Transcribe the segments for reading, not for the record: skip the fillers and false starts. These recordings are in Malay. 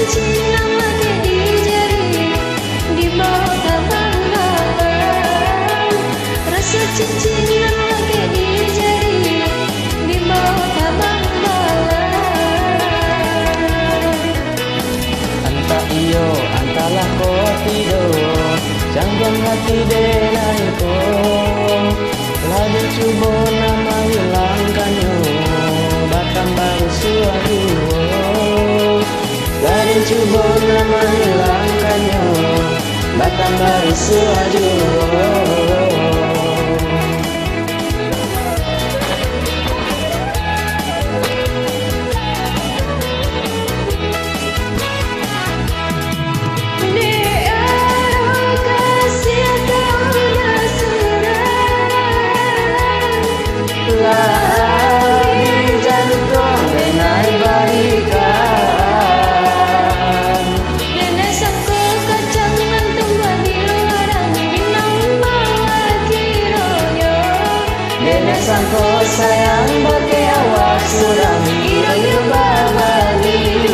cincin yang lagi di jari, di bawah tabang malam. Rasa cincin yang lagi di jari, di bawah tabang malam. Anta iyo, antalah kau tidur, jangan hati denaiku. Lagi cuba nama hilangkannya, batang baru suatu. Lagi cuba nama hilangkannya, batang baru suatu. Lagi jantung denai barikan, nenek sangko kacang antum bagi luaran, minang bawa kiroyo. nenek sangko sayang pakai awak suram, Kiroyo bawa liu.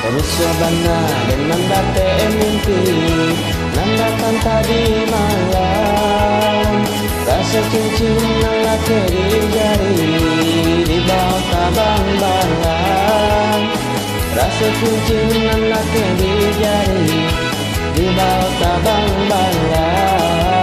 Terusnya bana dengan date mimpi, nandakan tadi malam. Rasa cincin lelaki di jari, di bawah tabang balang. Rasa cincin lelaki di jari, di bawah tabang balang.